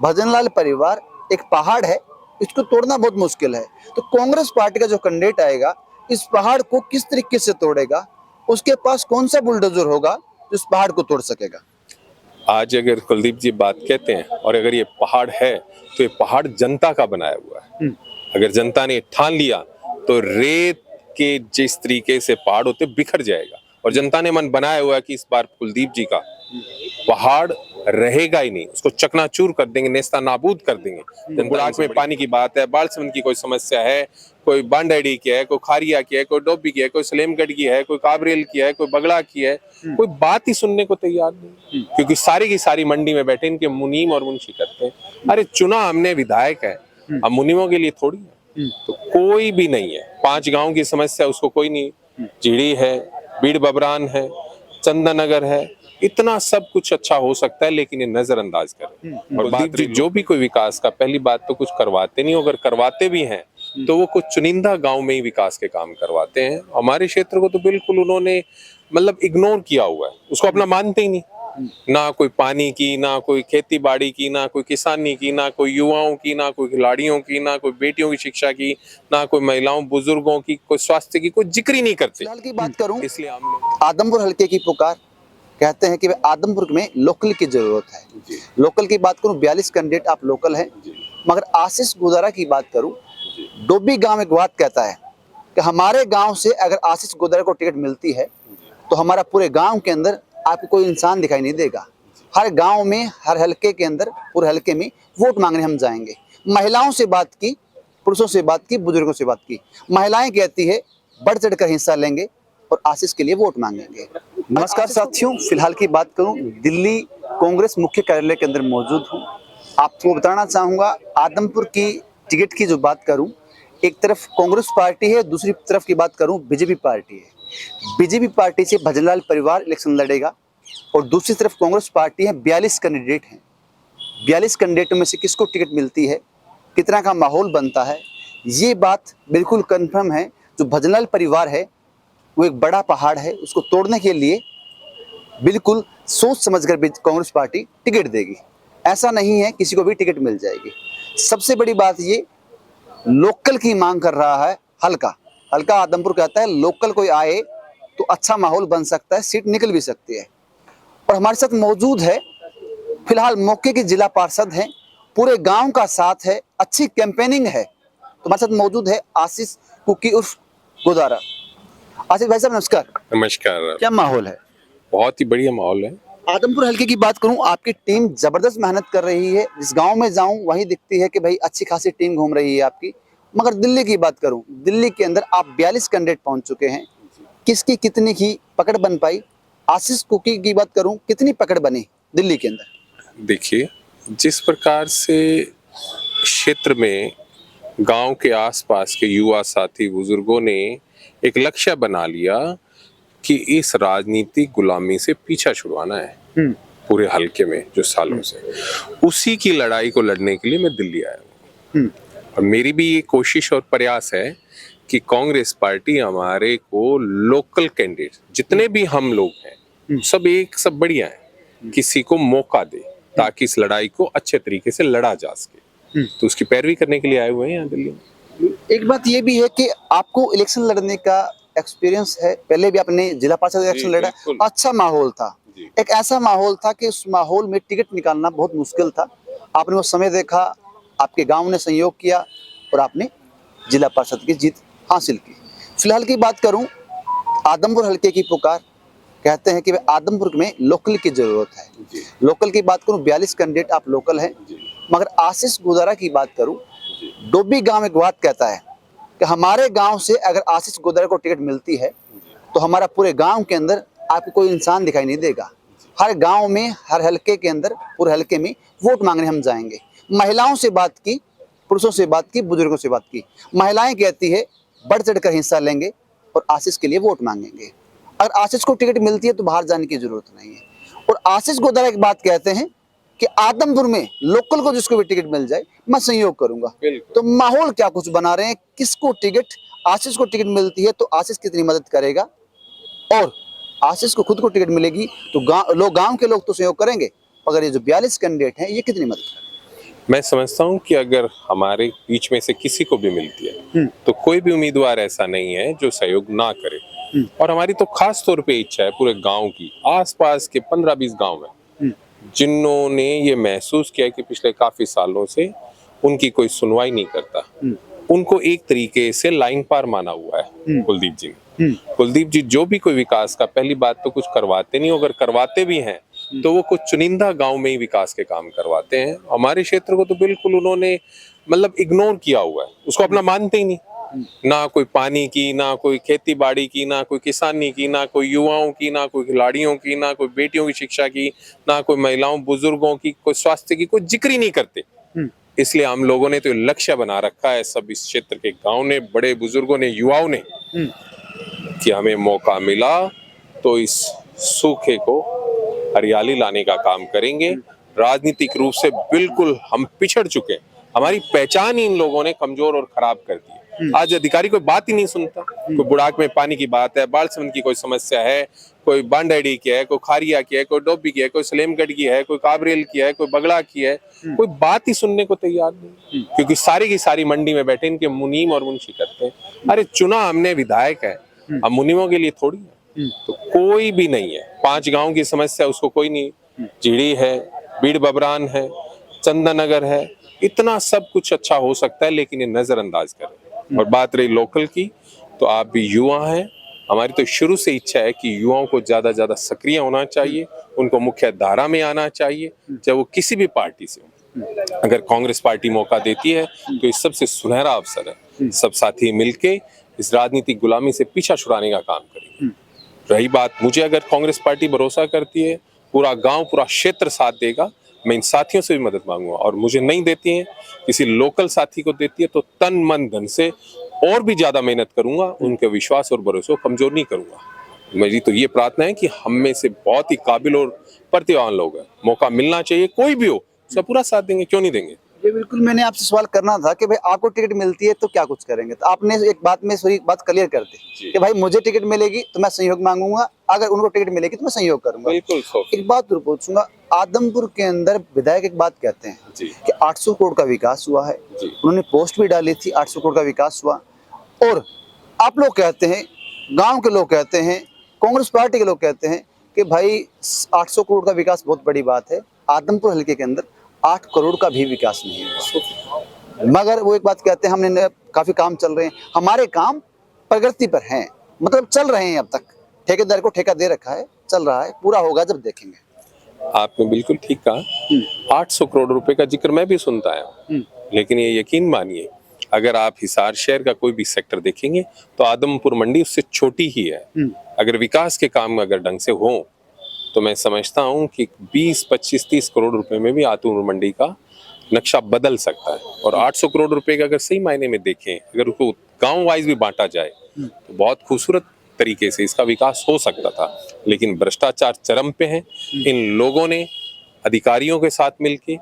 भजनलाल परिवार एक पहाड़ है, इसको तोड़ना बहुत मुश्किल है। तो कांग्रेस पार्टी का जो कैंडिडेट आएगा इस पहाड़ को किस तरीके से तोड़ेगा, उसके पास कौन सा बुलडोजर होगा जो इस पहाड़ को तोड़ सकेगा। आज अगर कुलदीप जी बात कहते हैं और अगर ये पहाड़ है तो ये पहाड़ जनता का बनाया हुआ है। अगर जनता ने ठान लिया तो रेत के जिस तरीके से पहाड़ होते बिखर जाएगा, और जनता ने मन बनाया हुआ है कि इस बार कुलदीप जी का पहाड़ रहेगा ही नहीं, उसको चकनाचूर कर देंगे, नेस्ता नाबूद कर देंगे। बुराक में पानी की बात है, बाढ़ संबंध की कोई समस्या है, कोई बांडडी की है, कोई खारिया की है, कोई डोबी की है, कोई सलेमगढ़ की है, कोई काबरेल की है, कोई बगड़ा की है, कोई बात ही सुनने को तैयार नहीं, क्योंकि सारी की सारी मंडी में बैठे इनके मुनीम और मुंशी करते हैं। अरे चुना हमने विधायक है, अब मुनीमों के लिए थोड़ी है, तो कोई भी नहीं है। 5 गांव की समस्या उसको कोई नहीं, जीड़ी है, बीड़ बबरान है, चंदनगर है, इतना सब कुछ अच्छा हो सकता है, लेकिन ये नजरअंदाज करें। और बात जो भी कोई विकास का, पहली बात तो कुछ करवाते नहीं, अगर करवाते भी हैं तो वो कुछ चुनिंदा गांव में ही विकास के काम करवाते हैं। हमारे क्षेत्र को तो बिल्कुल उन्होंने मतलब इग्नोर किया हुआ है, उसको अपना मानते ही नहीं। ना कोई पानी की, ना कोई खेती बाड़ी की, ना कोई किसानी की, ना कोई युवाओं की, ना कोई खिलाड़ियों की, ना कोई बेटियों की शिक्षा की, ना कोई महिलाओं बुजुर्गों की, कोई स्वास्थ्य की, कोई जिक्र ही नहीं करते। फिलहाल की बात करूं, इसलिए हम लोग आदमपुर हल्के की पुकार कहते हैं कि आदमपुर में लोकल की जरूरत है। लोकल की बात करूं, 42 कैंडिडेट आप लोकल हैं, मगर आशीष गोदारा की बात करूं, डोबी गांव एक बात कहता है कि हमारे गांव से अगर आशीष गोदारा को टिकट मिलती है तो हमारा पूरे गांव के अंदर आपको कोई इंसान दिखाई नहीं देगा। हर गांव में, हर हल्के के अंदर, पूरे हल्के में वोट मांगने हम जाएंगे। महिलाओं से बात की, पुरुषों से बात की, बुजुर्गों से बात की। महिलाएं कहती है बढ़ चढ़कर हिस्सा लेंगे और आशीष के लिए वोट मांगेंगे। नमस्कार साथियों, फिलहाल की बात करूं, दिल्ली कांग्रेस मुख्य कार्यालय के अंदर मौजूद हूं। आपको बताना चाहूंगा, आदमपुर की टिकट की जो बात करूं, एक तरफ कांग्रेस पार्टी है, दूसरी तरफ की बात करूं बीजेपी पार्टी है। बीजेपी पार्टी से भजनलाल परिवार इलेक्शन लड़ेगा और दूसरी तरफ कांग्रेस पार्टी है। 42 कैंडिडेट हैं, 42 कैंडिडेटों में से किसको टिकट मिलती है, कितना का माहौल बनता है, ये बात बिल्कुल कन्फर्म है। जो भजनलाल परिवार है वो एक बड़ा पहाड़ है, उसको तोड़ने के लिए बिल्कुल सोच समझकर कांग्रेस पार्टी टिकट देगी। ऐसा नहीं है किसी को भी टिकट मिल जाएगी। सबसे बड़ी बात ये, लोकल की मांग कर रहा है हल्का। हल्का आदमपुर कहता है लोकल कोई आए तो अच्छा माहौल बन सकता है, सीट निकल भी सकती है। और हमारे साथ मौजूद है फिलहाल मौके के जिला पार्षद हैं, पूरे गांव का साथ है, अच्छी कैंपेनिंग है। तो हमारे साथ मौजूद है आशीष कुकी उर्फ गोदारा। आशीष भाई साहब नमस्कार। नमस्कार। क्या माहौल है? बहुत ही बढ़िया माहौल है। आदमपुर हल्के की बात करूं, आपकी टीम जबरदस्त मेहनत कर रही है। जिस गांव में जाऊं वहीं दिखती है कि भाई अच्छी खासी टीम घूम रही है आपकी। मगर दिल्ली की बात करूं, दिल्ली के अंदर आप 42 कैंडिडेट पहुंच चुके हैं, किसकी कितनी की पकड़ बन पाई? आशीष कुकी की बात करूं, कितनी पकड़ बनी दिल्ली के अंदर? देखिए, जिस प्रकार से क्षेत्र में गांव के आसपास के युवा साथी बुजुर्गों ने एक लक्ष्य बना लिया कि इस राजनीतिक गुलामी से पीछा छुड़वाना है पूरे हल्के में जो सालों से, उसी की लड़ाई को लड़ने के लिए मैं दिल्ली आया हूँ। और मेरी भी ये कोशिश और प्रयास है कि कांग्रेस पार्टी हमारे को लोकल कैंडिडेट जितने भी हम लोग हैं सब बढ़िया है, किसी को मौका दे ताकि इस लड़ाई को अच्छे तरीके से लड़ा जा सके। तो उसकी पैरवी करने के लिए आए हुए हैं यहाँ दिल्ली में। एक बात ये भी है कि आपको इलेक्शन लड़ने का एक्सपीरियंस है, पहले भी आपने जिला पार्षद इलेक्शन लड़ा, अच्छा माहौल था। एक ऐसा माहौल था कि उस माहौल में टिकट निकालना बहुत मुश्किल था। आपने वो समय देखा, आपके गांव ने सहयोग किया और आपने जिला पार्षद की जीत हासिल की। फिलहाल की बात करूं, आदमपुर हल्के की पुकार कहते हैं कि आदमपुर में लोकल की जरूरत है। लोकल की बात करूं, 42 कैंडिडेट आप लोकल हैं, मगर आशीष गोदारा की बात करूं, डोबी गांव एक बात कहता है कि हमारे गांव से अगर आशीष गोदारा को टिकट मिलती है तो हमारा पूरे गांव के अंदर आपको कोई इंसान दिखाई नहीं देगा। हर गांव में, हर हल्के के अंदर, पूरे हल्के में वोट मांगने हम जाएंगे। महिलाओं से बात की, पुरुषों से बात की, बुजुर्गों से बात की। महिलाएं कहती है बढ़ चढ़कर हिस्सा लेंगे और आशीष के लिए वोट मांगेंगे। अगर आशीष को टिकट मिलती है तो बाहर जाने की जरूरत नहीं है। और आशीष गोदारा एक बात कहते हैं कि आदमपुर में लोकल को जिसको भी टिकट मिल जाए मैं सहयोग करूंगा। तो माहौल क्या कुछ बना रहे हैं, किसको टिकट, आशीष को टिकट मिलती है तो आशीष कितनी मदद करेगा, और आशीष को खुद को टिकट मिलेगी तो गांव के लोग तो सहयोग करेंगे, मगर ये जो 42 कैंडिडेट हैं ये कितनी मदद करेंगे? मैं समझता हूं कि अगर हमारे बीच में से किसी को भी मिलती है तो कोई भी उम्मीदवार ऐसा नहीं है जो सहयोग ना करे। और हमारी तो खास तौर पे इच्छा है पूरे गांव की, आसपास के 15-20 गांव में जिन्होंने ये महसूस किया कि पिछले काफी सालों से उनकी कोई सुनवाई नहीं करता, उनको एक तरीके से लाइन पार माना हुआ है कुलदीप जी ने। कुलदीप जी जो भी कोई विकास का, पहली बात तो कुछ करवाते नहीं, अगर करवाते भी हैं तो वो कुछ चुनिंदा गांव में ही विकास के काम करवाते हैं। हमारे क्षेत्र को तो बिल्कुल उन्होंने मतलब इग्नोर किया हुआ है, उसको अपना मानते ही नहीं। ना कोई पानी की, ना कोई खेती बाड़ी की, ना कोई किसानी की, ना कोई युवाओं की, ना कोई खिलाड़ियों की, ना कोई बेटियों की शिक्षा की, ना कोई महिलाओं बुजुर्गों की, कोई स्वास्थ्य की, कोई जिक्र ही नहीं करते। इसलिए हम लोगों ने तो ये लक्ष्य बना रखा है, सब इस क्षेत्र के गांव ने, बड़े बुजुर्गों ने, युवाओं ने, कि हमें मौका मिला तो इस सूखे को हरियाली लाने का काम करेंगे। राजनीतिक रूप से बिल्कुल हम पिछड़ चुके हैं, हमारी पहचान ही इन लोगों ने कमजोर और खराब कर दी है। आज अधिकारी कोई बात ही नहीं सुनता। कोई बुढ़ाक में पानी की बात है, बाढ़ संबंध की कोई समस्या है, कोई बांडडी की है, कोई खारिया की है, कोई डोबी की है, कोई सलेमगढ़ की है, कोई काबरेल की है, कोई बगड़ा की है, कोई बात ही सुनने को तैयार नहीं। क्योंकि सारी की सारी मंडी में बैठे इनके मुनीम और मुंशी करते हैं। अरे चुना हमने विधायक है, हम मुनीमों के लिए थोड़ी है। तो कोई भी नहीं है, 5 गांव की समस्या उसको कोई नहीं। जीड़ी है, बीड़ बबरान है, चंदनगर है, इतना सब कुछ अच्छा हो सकता है लेकिन ये नजरअंदाज करें। और बात रही लोकल की, तो आप भी युवा हैं, हमारी तो शुरू से इच्छा है कि युवाओं को ज्यादा ज्यादा सक्रिय होना चाहिए, उनको मुख्य धारा में आना चाहिए, चाहे वो किसी भी पार्टी से हो। अगर कांग्रेस पार्टी मौका देती है तो इस सबसे सुनहरा अवसर है, सब साथी मिलके इस राजनीतिक गुलामी से पीछा छुड़ाने का काम करेंगे। रही बात मुझे, अगर कांग्रेस पार्टी भरोसा करती है, पूरा गांव, पूरा क्षेत्र साथ देगा, मैं इन साथियों से भी मदद मांगूंगा। और मुझे नहीं देती है, किसी लोकल साथी को देती है तो तन मन धन से और भी ज्यादा मेहनत करूंगा, उनके विश्वास और भरोसे को कमजोर नहीं करूंगा। मेरी तो ये प्रार्थना है कि हम में से बहुत ही काबिल और प्रतिभावान लोग हैं, मौका मिलना चाहिए, कोई भी हो उसका पूरा साथ देंगे, क्यों नहीं देंगे। ये बिल्कुल मैंने आपसे सवाल करना था कि भाई आपको टिकट मिलती है तो क्या कुछ करेंगे, तो आपने एक बात में सही बात क्लियर कर दी कि भाई मुझे टिकट मिलेगी तो मैं सहयोग मांगूंगा, अगर उनको टिकट मिलेगी तो मैं सहयोग करूंगा। बिल्कुल। एक बात जरूर पूछूंगा, आदमपुर के अंदर विधायक एक बात कहते हैं कि 800 करोड़ का विकास हुआ है, उन्होंने पोस्ट भी डाली थी, 800 करोड़ का विकास हुआ। और आप लोग कहते हैं, गांव के लोग कहते हैं, कांग्रेस पार्टी के लोग कहते हैं कि भाई 800 करोड़ का विकास बहुत बड़ी बात है, आदमपुर हल्के के अंदर 8 करोड़ का भी विकास नहीं हुआ। मगर वो एक बात कहते हैं, हमने काफी काम चल रहे हैं, हमारे काम प्रगति पर हैं, मतलब चल रहे हैं, अब तक ठेकेदार को ठेका दे रखा है, चल रहा है, पूरा होगा जब देखेंगे। आपने बिल्कुल ठीक कहा, 800 करोड़ रुपए का जिक्र मैं भी सुनता आया, लेकिन ये यकीन मानिए, अगर आप हिसार शहर का कोई भी सेक्टर देखेंगे तो आदमपुर मंडी उससे छोटी ही है। अगर विकास के काम अगर ढंग से हो तो मैं समझता हूं कि 20, 25, 30 करोड़ रुपए में भी आदमपुर मंडी का नक्शा बदल सकता है। और 800 करोड़ रुपए का अगर सही मायने में देखें, अगर उसको गांव वाइज भी बांटा जाए तो बहुत खूबसूरत तरीके से इसका विकास हो सकता था। लेकिन भ्रष्टाचार चरम पे है, इन लोगों ने अधिकारियों के साथ मिलके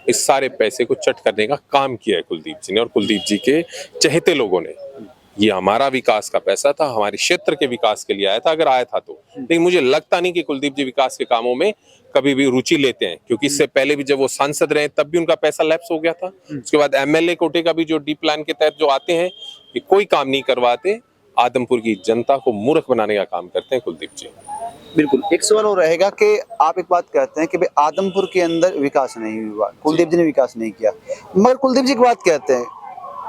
इस सारे पैसे को चट करने का काम किया है कुलदीप जी ने और कुलदीप जी के चहेते लोगों ने। ये हमारा विकास का पैसा था, हमारे क्षेत्र के विकास के लिए आया था, अगर आया था तो। लेकिन मुझे लगता नहीं कि कुलदीप जी विकास के कामों में कभी भी रुचि लेते हैं, क्योंकि इससे पहले भी जब वो सांसद रहे तब भी उनका पैसा लैप्स हो गया था। उसके बाद एमएलए कोटे का भी जो डी प्लान के तहत जो आते हैं, ये कोई काम नहीं करवाते, आदमपुर की जनता को मूर्ख बनाने का काम करते हैं कुलदीप जी। बिल्कुल। एक सवाल और रहेगा कि आप एक बात कहते हैं कि भाई आदमपुर के अंदर विकास नहीं हुआ, कुलदीप जी ने विकास नहीं किया, मगर कुलदीप जी एक बात कहते हैं,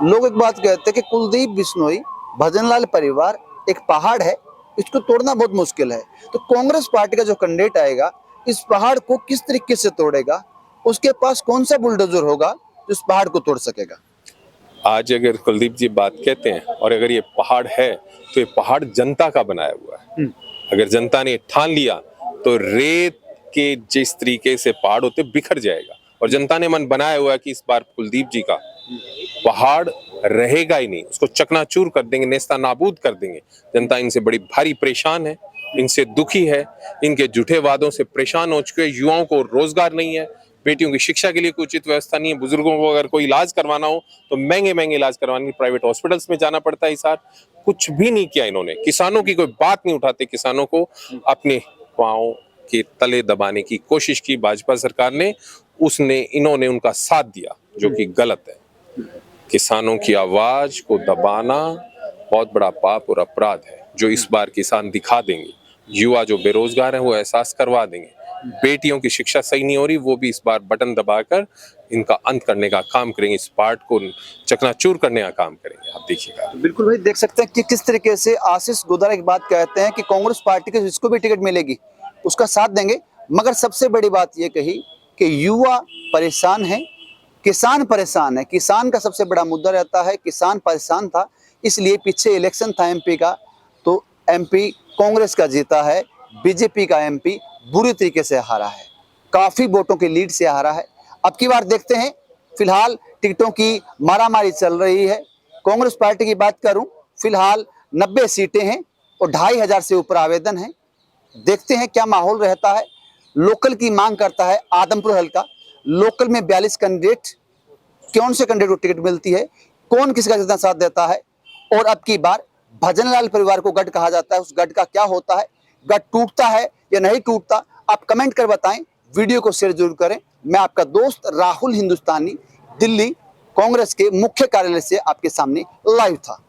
लोग एक बात कहते हैं कि कुलदीप बिश्नोई, भजनलाल परिवार एक पहाड़ है, इसको तोड़ना बहुत मुश्किल है। तो कांग्रेस पार्टी का जो कैंडिडेट आएगा, इस पहाड़ को किस तरीके से तोड़ेगा, उसके पास कौन सा बुलडोजर होगा जो इस पहाड़ को तोड़ सकेगा। आज अगर कुलदीप जी बात कहते हैं और अगर ये पहाड़ है तो ये पहाड़ जनता का बनाया हुआ है। अगर जनता ने ठान लिया तो रेत के जिस तरीके से पहाड़ होते बिखर जाएगा, और जनता ने मन बनाया हुआ है कि इस बार कुलदीप जी का पहाड़ रहेगा ही नहीं, उसको चकनाचूर कर देंगे, नेस्ता नाबूद कर देंगे। जनता इनसे बड़ी भारी परेशान है, इनसे दुखी है, इनके झूठे वादों से परेशान हो चुके हैं। युवाओं को रोजगार नहीं है, बेटियों की शिक्षा के लिए कोई उचित व्यवस्था नहीं है, बुजुर्गों को अगर कोई इलाज करवाना हो तो महंगे महंगे इलाज करवाने प्राइवेट हॉस्पिटल्स में जाना पड़ता है। सर कुछ भी नहीं किया इन्होंने, किसानों की कोई बात नहीं उठाते, किसानों को अपने पांव के तले दबाने की कोशिश की भाजपा सरकार ने, उसने इन्होंने उनका साथ दिया। जो कि गलत है। किसानों की आवाज को दबाना बहुत बड़ा पाप और अपराध है, जो इस बार किसान दिखा देंगे। युवा जो बेरोजगार हैं वो एहसास करवा देंगे। बेटियों की शिक्षा सही नहीं हो रही, वो भी इस बार बटन दबाकर इनका अंत करने का काम करेंगे, इस पार्ट को चकनाचूर करने का काम करेंगे। आप देखिएगा। बिल्कुल भाई, देख सकते हैं कि किस तरीके से आशीष गोदारा की बात कहते हैं कि कांग्रेस पार्टी के जिसको भी टिकट मिलेगी उसका साथ देंगे, मगर सबसे बड़ी बात ये कही कि युवा परेशान है, किसान परेशान है। किसान का सबसे बड़ा मुद्दा रहता है, किसान परेशान था, इसलिए पीछे इलेक्शन था एमपी का, तो एमपी कांग्रेस का जीता है, बीजेपी का एमपी बुरी तरीके से हारा है, काफी वोटों की लीड से हारा है। अब की बार देखते हैं, फिलहाल टिकटों की मारामारी चल रही है। कांग्रेस पार्टी की बात करूं, फिलहाल 90 सीटें हैं और 2500 से ऊपर आवेदन हैं। देखते हैं क्या माहौल रहता है। लोकल की मांग करता है आदमपुर हल्का, लोकल में 42 कैंडिडेट, कौन से कैंडिडेट को टिकट मिलती है, कौन किसका कितना साथ देता है, और अब की बार भजनलाल परिवार को गढ़ कहा जाता है, उस गढ़ का क्या होता है, गढ़ टूटता है या नहीं टूटता, आप कमेंट कर बताएं। वीडियो को शेयर जरूर करें। मैं आपका दोस्त राहुल हिंदुस्तानी, दिल्ली कांग्रेस के मुख्य कार्यालय से आपके सामने लाइव था।